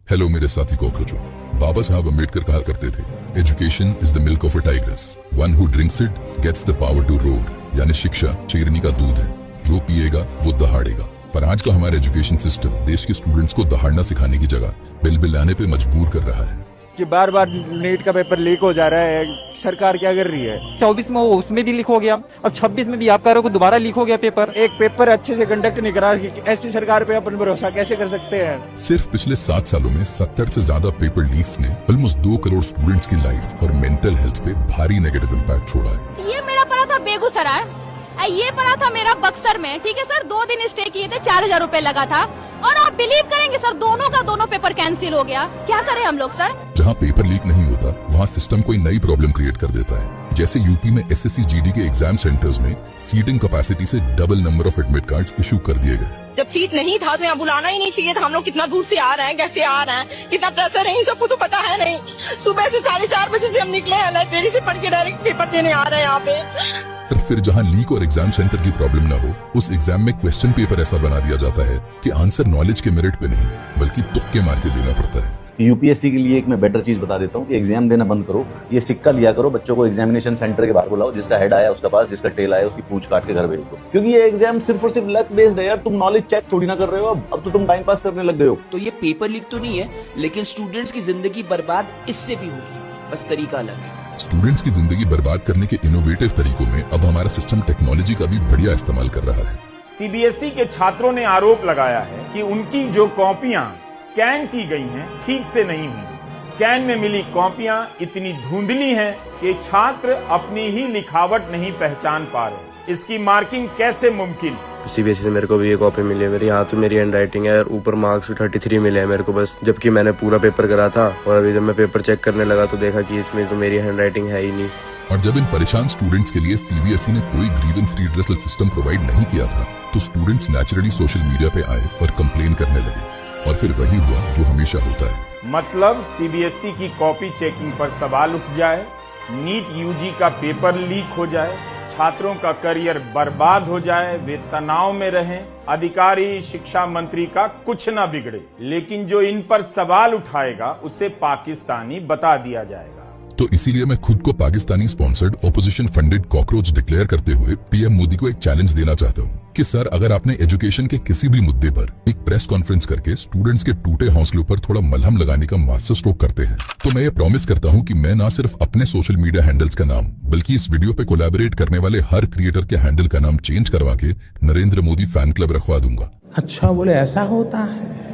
Hello मेरे साथी कॉकरोचों। बाबा साहब अम्बेडकर कहा करते थे, education is the milk of a tigress, one who drinks it gets the power to roar. यानी शिक्षा शेरनी का दूध है, जो पिएगा वो दहाड़ेगा। पर आज का हमारा एजुकेशन सिस्टम देश के स्टूडेंट्स को दहाड़ना सिखाने की जगह बिल बिलाने पे मजबूर कर रहा है कि बार बार नीट का पेपर लीक हो जा रहा है। सरकार क्या कर रही है? 24 में वो उसमें भी लीक हो गया, अब 26 में भी आप कह रहे हो दोबारा लीक हो गया पेपर। एक पेपर अच्छे से कंडक्ट नहीं करा, ऐसी सरकार पे अपन भरोसा कैसे कर सकते हैं? सिर्फ पिछले 7 सालों में 70 से ज्यादा पेपर लीक्स ने ऑलमोस्ट 2 करोड़ स्टूडेंट्स की लाइफ और मेंटल हेल्थ पे भारी नेगेटिव इम्पैक्ट छोड़ा है। ये मेरा पड़ा था बेगूसराय, ये पड़ा था मेरा बक्सर में। ठीक है सर, 2 दिन स्टे किए थे, 4000 रुपए लगा था। और आप बिलीव करेंगे सर, दोनों का दोनों पेपर कैंसिल हो गया। क्या करें हम लोग सर? जहाँ पेपर लीक नहीं होता वहाँ सिस्टम कोई नई प्रॉब्लम क्रिएट कर देता है। जैसे यूपी में एसएससी जीडी के एग्जाम सेंटर्स में सीटिंग कैपेसिटी से double number of admit cards issue कर दिए गए। जब सीट नहीं था तो यहाँ बुलाना ही नहीं चाहिए था। हम लोग कितना दूर से आ रहे हैं, कैसे आ रहे हैं, कितना प्रेशर है, इन सबको तो पता है नहीं। सुबह से 4:30 बजे से हम निकले हैं, लाइब्रेरी से पढ़ के डायरेक्ट पेपर देने आ रहे हैं यहाँ पे। और फिर जहाँ लीक और एग्जाम सेंटर की प्रॉब्लम ना हो, उस एग्जाम में क्वेश्चन पेपर ऐसा बना दिया जाता है कि आंसर नॉलेज के मेरिट पे नहीं बल्कि तुक्के मार के देना पड़ता है। यूपीएससी के लिए एक मैं बेटर चीज बता देता हूँ कि एग्जाम देना बंद करो, ये सिक्का लिया करो, बच्चों को एग्जामिनेशन सेंटर के बाहर बुलाओ, जिसका हेड आया उसका पास, जिसका टेल आया उसकी पूंछ काट के घर भेज दो। क्योंकि ये एग्जाम सिर्फ और सिर्फ लक बेस्ड है यार, तुम नॉलेज चेक थोड़ी ना कर रहे हो। अब तो तुम टाइम पास करने लग गए हो। तो ये पेपर लीक तो नहीं है, लेकिन स्टूडेंट्स की जिंदगी बर्बाद इससे भी होगी, बस तरीका अलग है। स्टूडेंट्स की जिंदगी बर्बाद करने के इनोवेटिव तरीकों में अब हमारा सिस्टम टेक्नोलॉजी का भी बढ़िया इस्तेमाल कर रहा है। सीबीएसई के छात्रों ने आरोप लगाया है कि उनकी जो कॉपियां स्कैन की गई हैं ठीक से नहीं हुई। स्कैन में मिली कॉपियां इतनी धुंधली हैं कि छात्र अपनी ही लिखावट नहीं पहचान पा रहे। इसकी मार्किंग कैसे मुमकिन? सीबीएसई से मेरे को भी ये कॉपी मिली है, मेरे हाथ में मेरी हैंड राइटिंग है और ऊपर मार्क्स 33 मिले हैं मेरे को बस, जबकि मैंने पूरा पेपर करा था। और अभी जब मैं पेपर चेक करने लगा तो देखा कि इसमें तो मेरी हैंड राइटिंग है ही नहीं। और जब इन परेशान स्टूडेंट्स के लिए सीबीएसई ने कोई ग्रीवेंस रिड्रेसल सिस्टम प्रोवाइड नहीं किया था, तो स्टूडेंट्स नेचुरली सोशल मीडिया पे आए और कंप्लेन करने लगे। और फिर वही हुआ जो हमेशा होता है। मतलब सीबीएसई की कॉपी चेकिंग पर सवाल उठ जाए, नीट यूजी का पेपर लीक हो जाए, छात्रों का करियर बर्बाद हो जाए, वे तनाव में रहें, अधिकारी शिक्षा मंत्री का कुछ ना बिगड़े, लेकिन जो इन पर सवाल उठाएगा उसे पाकिस्तानी बता दिया जाएगा। तो इसीलिए मैं खुद को Pakistani sponsored opposition funded cockroach declare करते हुए पीएम मोदी को एक चैलेंज देना चाहता हूँ कि सर, अगर आपने एजुकेशन के किसी भी मुद्दे पर एक प्रेस कॉन्फ्रेंस करके स्टूडेंट्स के टूटे हौसलों पर थोड़ा मलहम लगाने का मास्टर स्ट्रोक करते हैं, तो मैं ये प्रॉमिस करता हूँ कि मैं ना सिर्फ अपने सोशल मीडिया हैंडल्स का नाम बल्कि इस वीडियो पे कोलैबोरेट करने वाले हर क्रिएटर के हैंडल का नाम चेंज करवा के नरेंद्र मोदी फैन क्लब रखवा दूंगा। अच्छा, बोले ऐसा होता है।